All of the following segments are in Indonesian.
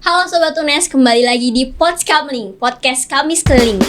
Halo Sobat UNES, kembali lagi di Podskamling, podcast Kamis Keliling.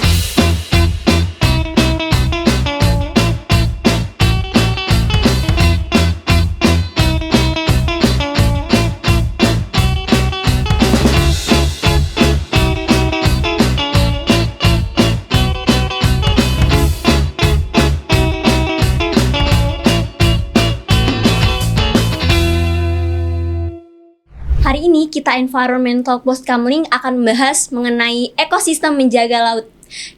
Hari ini kita Environmental Podskamling akan membahas mengenai ekosistem menjaga laut.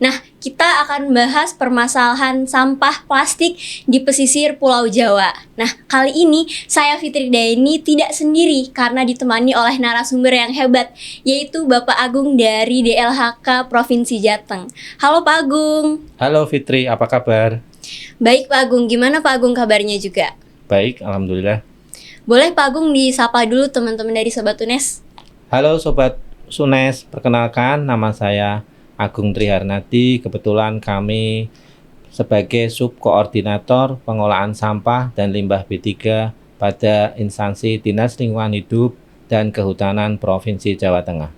Nah, kita akan membahas permasalahan sampah plastik di pesisir Pulau Jawa. Nah, kali ini saya Fitri Daini tidak sendiri karena ditemani oleh narasumber yang hebat, yaitu Bapak Agung dari DLHK Provinsi Jateng. Halo Pak Agung. Halo Fitri, apa kabar? Baik Pak Agung, gimana Pak Agung kabarnya juga? Baik, alhamdulillah. Boleh Pak Agung disapa dulu teman-teman dari Sobat UNES. Halo Sobat UNES, perkenalkan nama saya Agung Triharnadi. Kebetulan kami sebagai subkoordinator pengolahan sampah dan limbah B3 pada instansi Dinas Lingkungan Hidup dan Kehutanan Provinsi Jawa Tengah.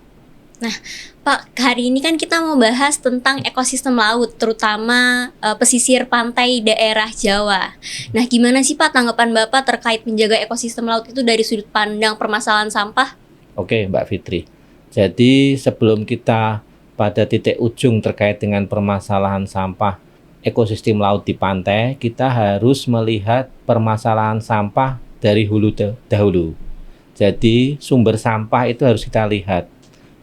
Nah, Pak, hari ini kan kita mau bahas tentang ekosistem laut, terutama pesisir pantai daerah Jawa. Nah, gimana sih Pak tanggapan Bapak terkait menjaga ekosistem laut itu dari sudut pandang permasalahan sampah? Oke, Mbak Fitri. Jadi sebelum kita pada titik ujung terkait dengan permasalahan sampah ekosistem laut di pantai, kita harus melihat permasalahan sampah dari hulu dahulu. Jadi sumber sampah itu harus kita lihat.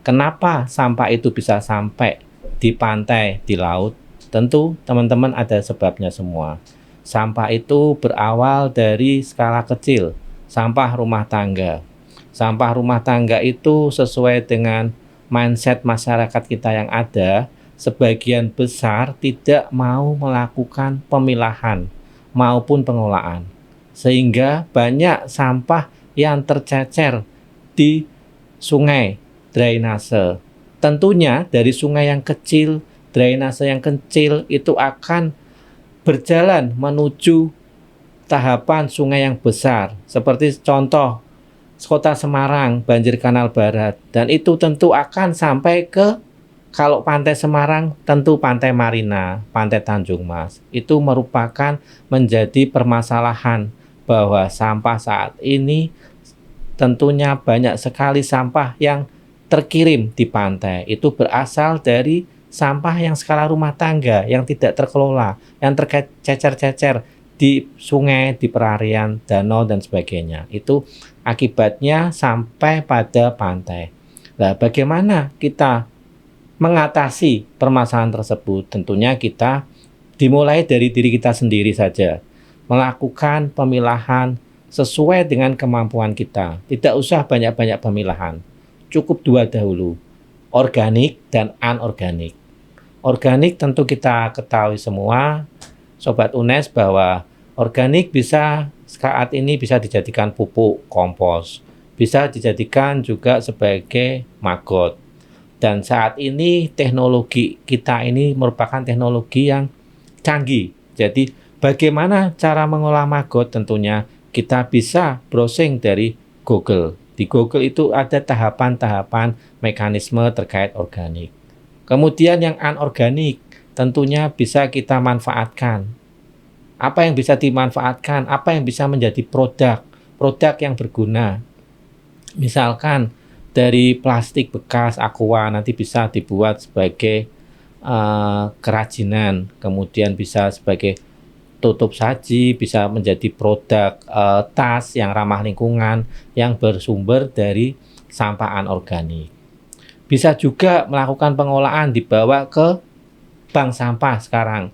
Kenapa sampah itu bisa sampai di pantai, di laut? Tentu teman-teman ada sebabnya semua. Sampah itu berawal dari skala kecil, sampah rumah tangga. Sampah rumah tangga itu sesuai dengan mindset masyarakat kita yang ada, sebagian besar tidak mau melakukan pemilahan maupun pengolahan. Sehingga banyak sampah yang tercecer di sungai, drainase. Tentunya dari sungai yang kecil, drainase yang kecil itu akan berjalan menuju tahapan sungai yang besar. Seperti contoh Kota Semarang, banjir Kanal Barat. Dan itu tentu akan sampai ke, kalau Pantai Semarang tentu Pantai Marina, Pantai Tanjung Mas. Itu merupakan menjadi permasalahan bahwa sampah saat ini tentunya banyak sekali sampah yang terkirim di pantai. Itu berasal dari sampah yang skala rumah tangga yang tidak terkelola, yang tercecer-cecer di sungai, di perarian, danau dan sebagainya. Itu akibatnya sampai pada pantai. Nah, bagaimana kita mengatasi permasalahan tersebut? Tentunya kita dimulai dari diri kita sendiri saja. Melakukan pemilahan sesuai dengan kemampuan kita. Tidak usah banyak-banyak pemilahan. Cukup dua dahulu, organik dan anorganik. Organik tentu kita ketahui semua, Sobat UNES, bahwa organik bisa saat ini bisa dijadikan pupuk, kompos, bisa dijadikan juga sebagai maggot. Dan saat ini teknologi kita ini merupakan teknologi yang canggih. Jadi bagaimana cara mengolah maggot? Tentunya kita bisa browsing dari Google. Di Google itu ada tahapan-tahapan mekanisme terkait organik. Kemudian yang anorganik tentunya bisa kita manfaatkan. Apa yang bisa dimanfaatkan? Apa yang bisa menjadi produk yang berguna? Misalkan dari plastik bekas aqua nanti bisa dibuat sebagai kerajinan, kemudian bisa sebagai tutup saji, bisa menjadi produk tas yang ramah lingkungan yang bersumber dari sampah anorganik. Bisa juga melakukan pengolahan dibawa ke bank sampah sekarang.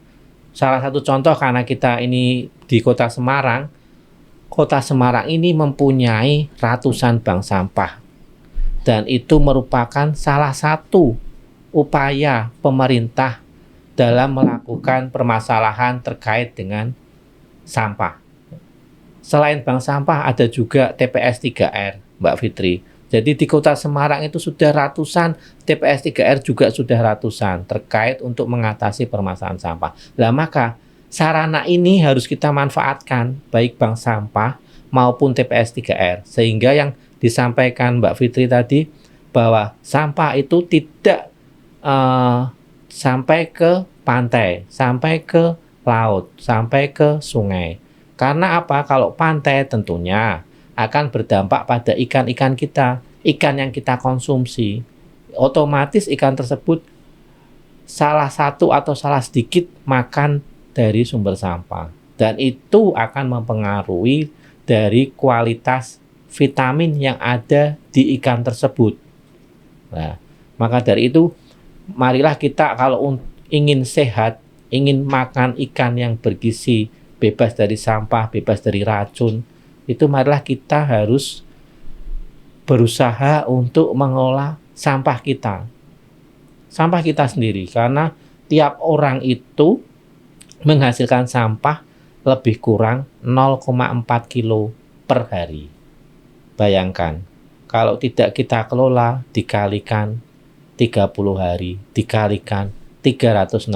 Salah satu contoh karena kita ini di Kota Semarang ini mempunyai ratusan bank sampah. Dan itu merupakan salah satu upaya pemerintah dalam melakukan permasalahan terkait dengan sampah. Selain bank sampah ada juga TPS 3R, Mbak Fitri. Jadi di Kota Semarang itu sudah ratusan, TPS 3R juga sudah ratusan terkait untuk mengatasi permasalahan sampah. Nah, maka sarana ini harus kita manfaatkan, baik bank sampah maupun TPS 3R. Sehingga yang disampaikan Mbak Fitri tadi, bahwa sampah itu tidak sampai ke pantai, sampai ke laut, sampai ke sungai. Karena apa? Kalau pantai tentunya akan berdampak pada ikan-ikan kita, ikan yang kita konsumsi. Otomatis ikan tersebut salah satu atau salah sedikit makan dari sumber sampah. Dan itu akan mempengaruhi dari kualitas vitamin yang ada di ikan tersebut. Nah, maka dari itu, marilah kita kalau ingin sehat, ingin makan ikan yang bergizi, bebas dari sampah, bebas dari racun, itu marilah kita harus berusaha untuk mengolah sampah kita sendiri, karena tiap orang itu menghasilkan sampah lebih kurang 0,4 kilo per hari. Bayangkan, kalau tidak kita kelola, dikalikan 30 hari, dikalikan 365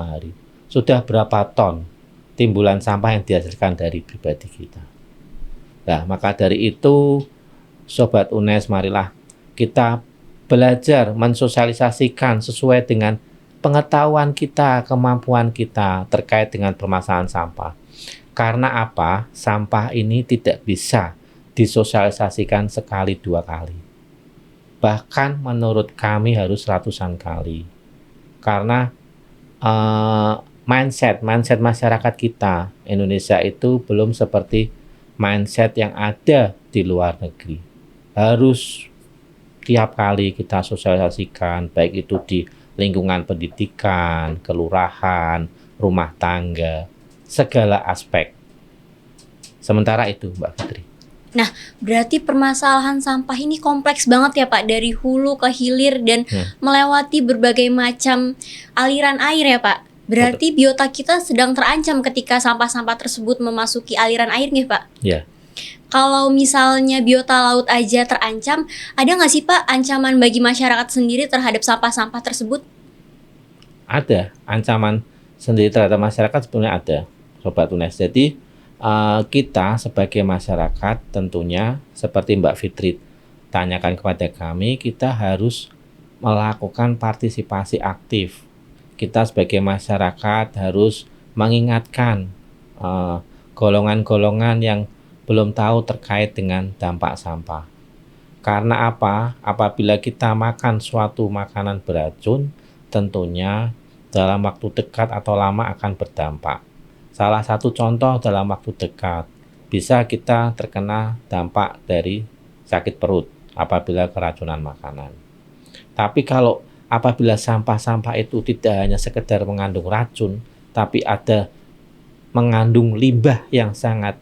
hari. Sudah berapa ton timbulan sampah yang dihasilkan dari pribadi kita. Nah, maka dari itu, Sobat UNES, marilah kita belajar mensosialisasikan sesuai dengan pengetahuan kita, kemampuan kita terkait dengan permasalahan sampah. Karena apa? Sampah ini tidak bisa disosialisasikan sekali dua kali. Bahkan menurut kami harus ratusan kali. Karena mindset masyarakat kita Indonesia itu belum seperti mindset yang ada di luar negeri. Harus tiap kali kita sosialisasikan, baik itu di lingkungan pendidikan, kelurahan, rumah tangga, segala aspek. Sementara itu, Mbak Fitri. Nah, berarti permasalahan sampah ini kompleks banget ya Pak, dari hulu ke hilir dan melewati berbagai macam aliran air ya Pak. Berarti biota kita sedang terancam ketika sampah-sampah tersebut memasuki aliran air nih Pak? Ya. Kalau misalnya biota laut aja terancam, ada nggak sih Pak ancaman bagi masyarakat sendiri terhadap sampah-sampah tersebut? Ada, ancaman sendiri terhadap masyarakat sebenarnya ada, Sobat UNES. Jadi kita sebagai masyarakat tentunya seperti Mbak Fitri tanyakan kepada kami, kita harus melakukan partisipasi aktif. Kita sebagai masyarakat harus mengingatkan golongan-golongan yang belum tahu terkait dengan dampak sampah. Karena apa? Apabila kita makan suatu makanan beracun, tentunya dalam waktu dekat atau lama akan berdampak. Salah satu contoh dalam waktu dekat, bisa kita terkena dampak dari sakit perut apabila keracunan makanan. Tapi kalau apabila sampah-sampah itu tidak hanya sekedar mengandung racun, tapi ada mengandung limbah yang sangat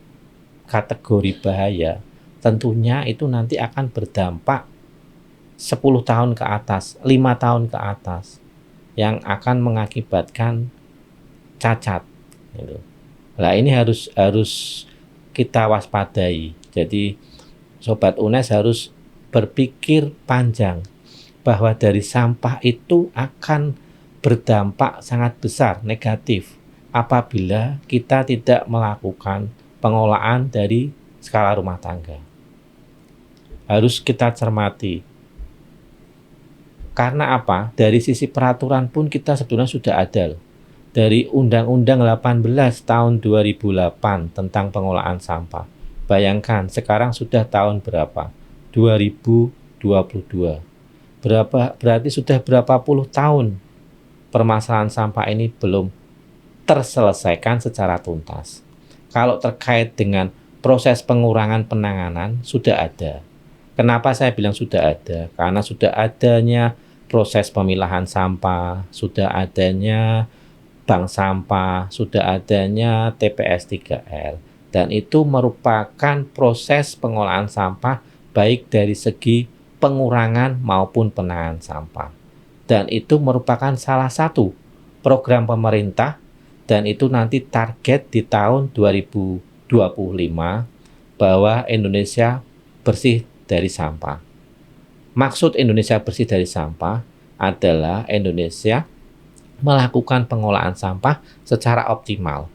kategori bahaya, tentunya itu nanti akan berdampak 10 tahun ke atas, 5 tahun ke atas, yang akan mengakibatkan cacat. Gitu. Nah, ini harus kita waspadai. Jadi Sobat UNES harus berpikir panjang bahwa dari sampah itu akan berdampak sangat besar negatif apabila kita tidak melakukan pengolahan dari skala rumah tangga. Harus kita cermati. Karena apa? Dari sisi peraturan pun kita sebetulnya sudah ada. Dari Undang-Undang 18 tahun 2008 tentang pengolahan sampah. Bayangkan sekarang sudah tahun berapa? 2022. Berarti sudah berapa puluh tahun permasalahan sampah ini belum terselesaikan secara tuntas. Kalau terkait dengan proses pengurangan penanganan sudah ada. Kenapa saya bilang sudah ada? Karena sudah adanya proses pemilahan sampah, sudah adanya bank sampah, sudah adanya TPS 3R. Dan itu merupakan proses pengolahan sampah baik dari segi pengurangan maupun penanganan sampah. Dan itu merupakan salah satu program pemerintah, dan itu nanti target di tahun 2025 bahwa Indonesia bersih dari sampah. Maksud Indonesia bersih dari sampah adalah Indonesia melakukan pengolahan sampah secara optimal.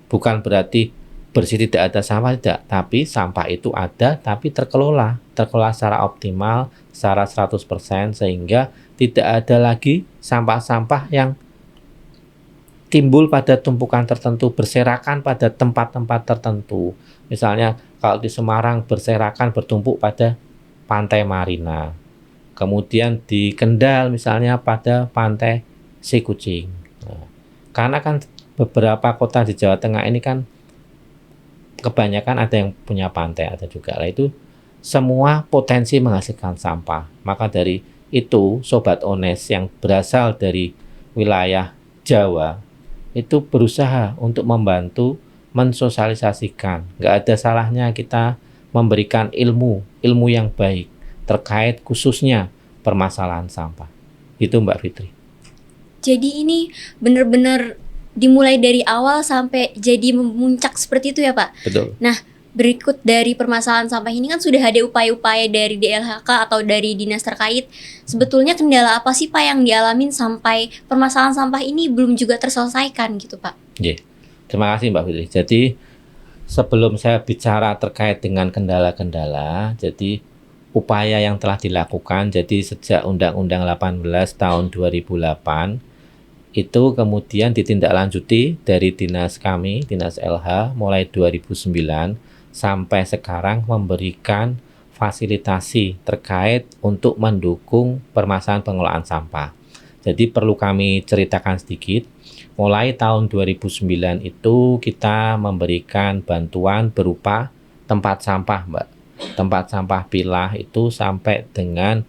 Bukan berarti bersih tidak ada sampah tidak, tapi sampah itu ada tapi terkelola secara optimal, secara 100% sehingga tidak ada lagi sampah-sampah yang timbul pada tumpukan tertentu, berserakan pada tempat-tempat tertentu. Misalnya kalau di Semarang berserakan bertumpuk pada Pantai Marina. Kemudian di Kendal misalnya pada Pantai Sikucing. Nah, karena kan beberapa kota di Jawa Tengah ini kan kebanyakan ada yang punya pantai, ada juga. Lah itu semua potensi menghasilkan sampah. Maka dari itu Sobat Ones yang berasal dari wilayah Jawa itu berusaha untuk membantu mensosialisasikan. Nggak ada salahnya kita memberikan ilmu yang baik terkait khususnya permasalahan sampah. Itu Mbak Fitri. Jadi ini benar-benar dimulai dari awal sampai jadi memuncak seperti itu ya Pak? Betul. Nah, berikut dari permasalahan sampah ini kan sudah ada upaya-upaya dari DLHK atau dari dinas terkait. Sebetulnya kendala apa sih Pak yang dialamin sampai permasalahan sampah ini belum juga terselesaikan gitu Pak? Yeah. Terima kasih Mbak Fitri. Jadi sebelum saya bicara terkait dengan kendala-kendala, jadi upaya yang telah dilakukan, jadi sejak Undang-Undang 18 tahun 2008 itu kemudian ditindaklanjuti dari dinas kami, dinas LH mulai 2009 sampai sekarang memberikan fasilitasi terkait untuk mendukung permasalahan pengelolaan sampah. Jadi perlu kami ceritakan sedikit, mulai tahun 2009 itu kita memberikan bantuan berupa tempat sampah Mbak. Tempat sampah pilah itu sampai dengan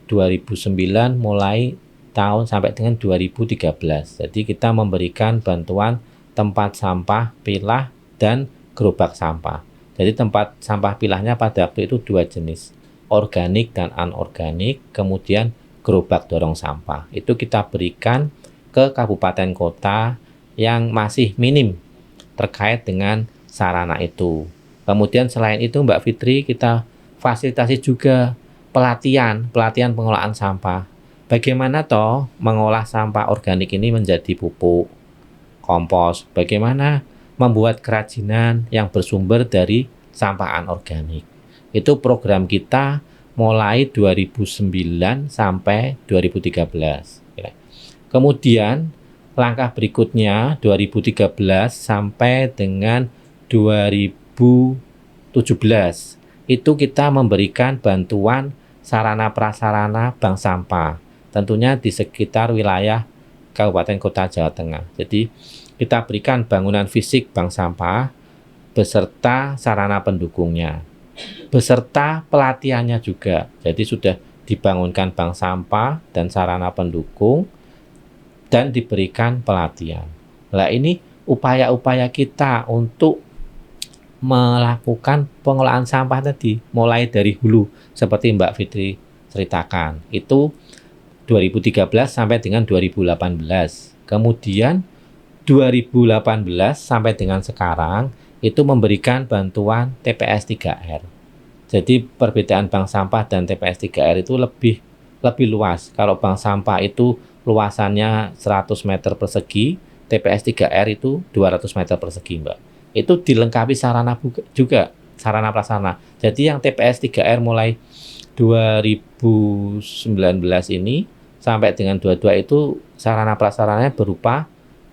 2009 mulai tahun sampai dengan 2013. Jadi kita memberikan bantuan tempat sampah pilah dan gerobak sampah. Jadi tempat sampah pilahnya pada waktu itu dua jenis, organik dan anorganik, kemudian gerobak dorong sampah. Itu kita berikan ke kabupaten kota yang masih minim terkait dengan sarana itu. Kemudian selain itu Mbak Fitri, kita fasilitasi juga pelatihan pengelolaan sampah. Bagaimana toh mengolah sampah organik ini menjadi pupuk, kompos, bagaimana membuat kerajinan yang bersumber dari sampah anorganik. Itu program kita mulai 2009 sampai 2013. Kemudian langkah berikutnya 2013 sampai dengan 2017 itu kita memberikan bantuan sarana prasarana bank sampah, tentunya di sekitar wilayah Kabupaten Kota Jawa Tengah. Jadi kita berikan bangunan fisik bank sampah beserta sarana pendukungnya, beserta pelatihannya juga. Jadi sudah dibangunkan bank sampah dan sarana pendukung dan diberikan pelatihan. Nah ini upaya-upaya kita untuk melakukan pengelolaan sampah tadi, mulai dari hulu seperti Mbak Fitri ceritakan. Itu 2013 sampai dengan 2018. Kemudian 2018 sampai dengan sekarang itu memberikan bantuan TPS 3R. Jadi perbedaan bank sampah dan TPS 3R itu lebih luas. Kalau bank sampah itu luasannya 100 meter persegi, TPS 3R itu 200 meter persegi, Mbak. Itu dilengkapi sarana juga, sarana prasarana. Jadi yang TPS 3R mulai 2019 ini sampai dengan 22 itu sarana prasarananya berupa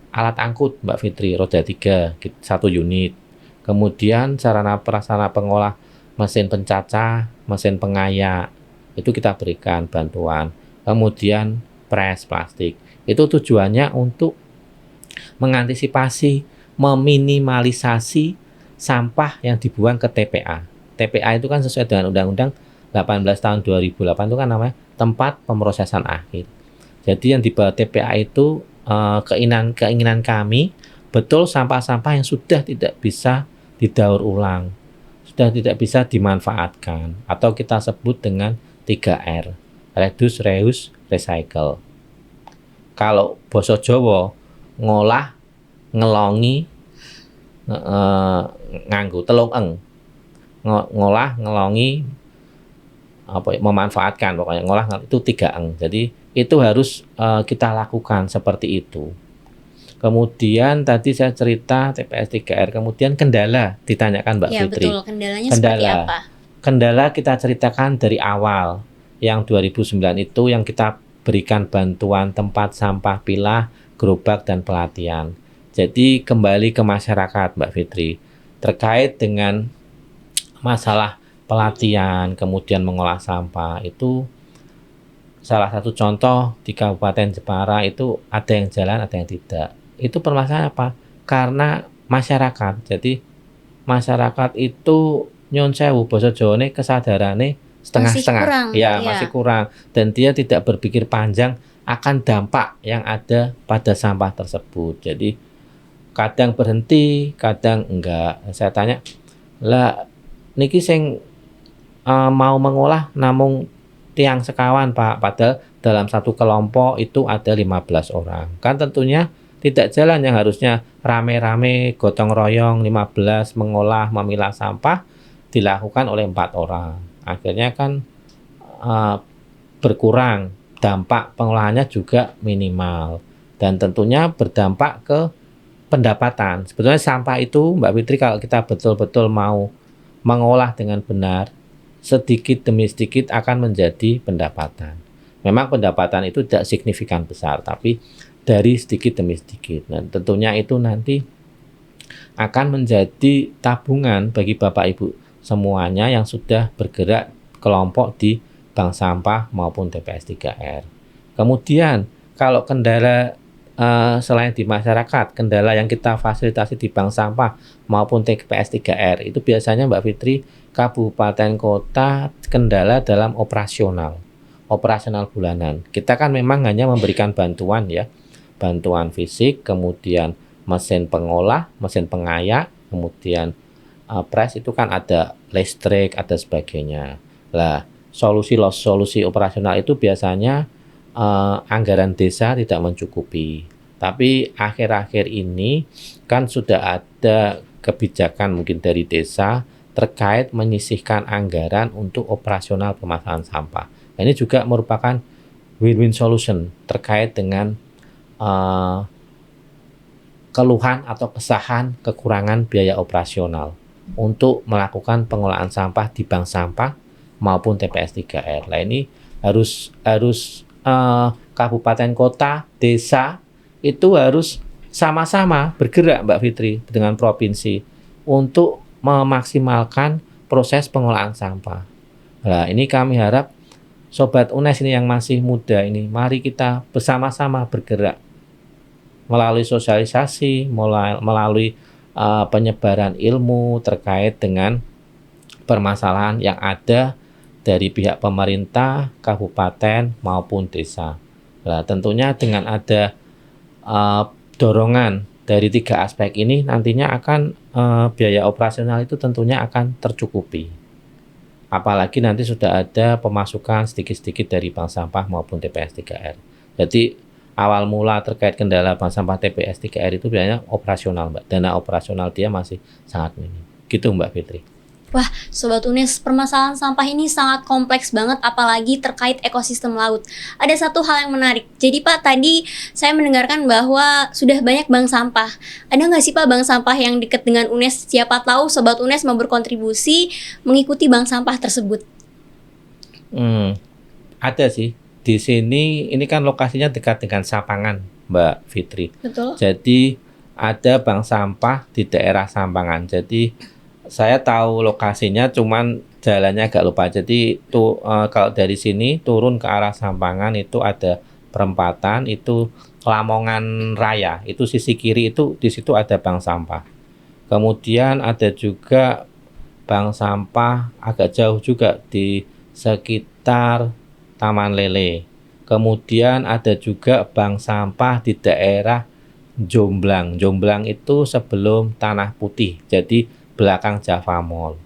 alat angkut Mbak Fitri, roda 3, 1 unit. Kemudian sarana prasarana pengolah mesin pencacah, mesin pengayak, itu kita berikan bantuan. Kemudian pres plastik. Itu tujuannya untuk mengantisipasi, meminimalisasi sampah yang dibuang ke TPA. TPA itu kan sesuai dengan Undang-Undang 18 tahun 2008 itu kan namanya tempat pemrosesan akhir. Jadi yang di bawah TPA itu keinginan kami betul sampah-sampah yang sudah tidak bisa didaur ulang, sudah tidak bisa dimanfaatkan, atau kita sebut dengan 3R, reduce, reuse, recycle. Kalau basa Jawa ngolah, ngelongi, nganggo telung eng, ngolah, ngelongi, memanfaatkan, pokoknya ngolah itu 3 eng. Jadi itu harus kita lakukan seperti itu. Kemudian tadi saya cerita TPS 3R, kemudian kendala ditanyakan Mbak Ya, Fitri. betul. Kendalanya seperti apa? Kendala kita ceritakan dari awal. Yang 2009 itu yang kita berikan bantuan tempat sampah pilah, gerobak, dan pelatihan. Jadi kembali ke masyarakat Mbak Fitri. Terkait dengan masalah pelatihan, kemudian mengolah sampah, itu salah satu contoh di Kabupaten Jepara itu ada yang jalan, ada yang tidak. Itu permasalahan apa? Karena masyarakat. Jadi masyarakat itu nyon sewu basa Jawane kesadarane setengah-setengah. Ya, masih kurang. Dan dia tidak berpikir panjang akan dampak yang ada pada sampah tersebut. Jadi kadang berhenti, kadang enggak. Saya tanya, "Lah niki sing mau mengolah namung tiang sekawan Pak, padahal dalam satu kelompok itu ada 15 orang. Kan tentunya tidak jalan, yang harusnya rame-rame gotong royong 15 mengolah memilah sampah dilakukan oleh 4 orang. Akhirnya kan berkurang, dampak pengolahannya juga minimal dan tentunya berdampak ke pendapatan. Sebetulnya sampah itu Mbak Fitri kalau kita betul-betul mau mengolah dengan benar, sedikit demi sedikit akan menjadi pendapatan. Memang pendapatan itu tidak signifikan besar, tapi dari sedikit demi sedikit. Dan tentunya itu nanti akan menjadi tabungan bagi Bapak Ibu semuanya yang sudah bergerak kelompok di bank sampah maupun TPS 3R. Kemudian kalau kendala selain di masyarakat, kendala yang kita fasilitasi di bank sampah maupun TPS 3R itu biasanya Mbak Fitri, kabupaten kota kendala dalam operasional bulanan. Kita kan memang hanya memberikan bantuan ya, bantuan fisik, kemudian mesin pengolah, mesin pengayak, kemudian press itu kan ada listrik, ada sebagainya. Lah, solusi operasional itu biasanya anggaran desa tidak mencukupi. Tapi akhir-akhir ini kan sudah ada kebijakan mungkin dari desa terkait menyisihkan anggaran untuk operasional permasalahan sampah. Ini juga merupakan win-win solution terkait dengan keluhan atau kesahan kekurangan biaya operasional untuk melakukan pengolahan sampah di bank sampah maupun TPS 3R. Nah ini harus kabupaten kota, desa itu harus sama-sama bergerak Mbak Fitri dengan provinsi untuk memaksimalkan proses pengolahan sampah. Nah ini kami harap Sobat UNES ini yang masih muda ini, mari kita bersama-sama bergerak melalui sosialisasi, melalui penyebaran ilmu terkait dengan permasalahan yang ada dari pihak pemerintah, kabupaten maupun desa. Nah, tentunya dengan ada dorongan dari 3 aspek ini nantinya akan biaya operasional itu tentunya akan tercukupi. Apalagi nanti sudah ada pemasukan sedikit-sedikit dari bank sampah maupun TPS 3R. Jadi awal mula terkait kendala bank sampah TPS 3R itu biasanya operasional Mbak. Dana operasional dia masih sangat minim. Gitu Mbak Fitri. Wah, Sobat UNES, permasalahan sampah ini sangat kompleks banget, apalagi terkait ekosistem laut. Ada satu hal yang menarik. Jadi Pak, tadi saya mendengarkan bahwa sudah banyak bank sampah. Ada nggak sih Pak bank sampah yang dekat dengan UNES? Siapa tahu Sobat UNES mau berkontribusi mengikuti bank sampah tersebut. Ada sih. Di sini, ini kan lokasinya dekat dengan Sampangan, Mbak Fitri. Betul. Jadi ada bank sampah di daerah Sampangan. Jadi saya tahu lokasinya, cuman jalannya agak lupa. Jadi kalau dari sini turun ke arah Sampangan itu ada perempatan, itu Lamongan Raya. Itu sisi kiri itu di situ ada bank sampah. Kemudian ada juga bank sampah agak jauh juga di sekitar Taman Lele. Kemudian ada juga bank sampah di daerah Jomblang. Jomblang itu sebelum Tanah Putih. Jadi belakang Java Mall.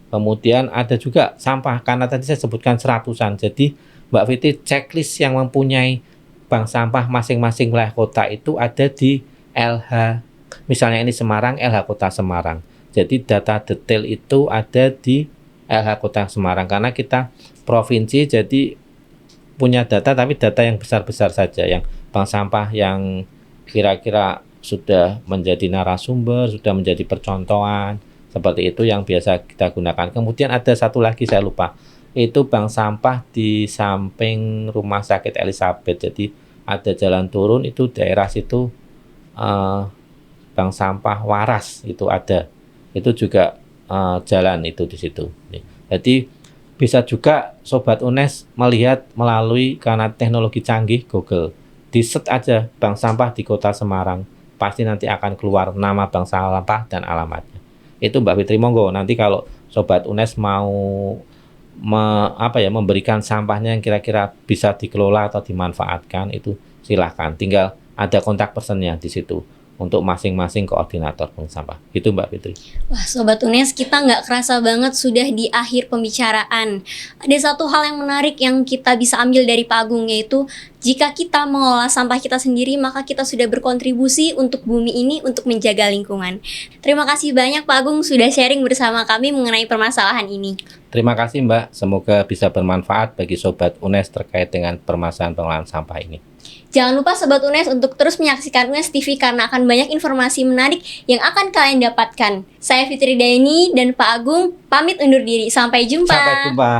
Kemudian ada juga sampah, karena tadi saya sebutkan seratusan. Jadi Mbak Fitri, checklist yang mempunyai bank sampah masing-masing wilayah kota itu ada di LH. Misalnya ini Semarang, LH Kota Semarang. Jadi data detail itu ada di LH Kota Semarang. Karena kita provinsi, jadi punya data, tapi data yang besar-besar saja. Yang bank sampah yang kira-kira sudah menjadi narasumber, sudah menjadi percontohan. Seperti itu yang biasa kita gunakan. Kemudian ada satu lagi saya lupa. Itu bank sampah di samping Rumah Sakit Elizabeth. Jadi ada jalan turun itu daerah situ bank sampah waras itu ada. Itu juga jalan itu di situ. Jadi bisa juga Sobat UNES melihat melalui karena teknologi canggih Google. Di set aja bank sampah di Kota Semarang. Pasti nanti akan keluar nama bank sampah dan alamatnya. Itu Mbak Fitri, monggo nanti kalau Sobat UNES mau memberikan sampahnya yang kira-kira bisa dikelola atau dimanfaatkan, itu silahkan. Tinggal ada kontak personnya di situ untuk masing-masing koordinator bank sampah. Itu Mbak Fitri. Wah, Sobat UNES, kita nggak kerasa banget sudah di akhir pembicaraan. Ada satu hal yang menarik yang kita bisa ambil dari Pak Agung, yaitu jika kita mengolah sampah kita sendiri, maka kita sudah berkontribusi untuk bumi ini untuk menjaga lingkungan. Terima kasih banyak Pak Agung sudah sharing bersama kami mengenai permasalahan ini. Terima kasih Mbak, semoga bisa bermanfaat bagi Sobat UNES terkait dengan permasalahan pengelolaan sampah ini. Jangan lupa Sobat UNES untuk terus menyaksikan UNES TV karena akan banyak informasi menarik yang akan kalian dapatkan. Saya Fitri Daini dan Pak Agung pamit undur diri. Sampai jumpa. Sampai jumpa.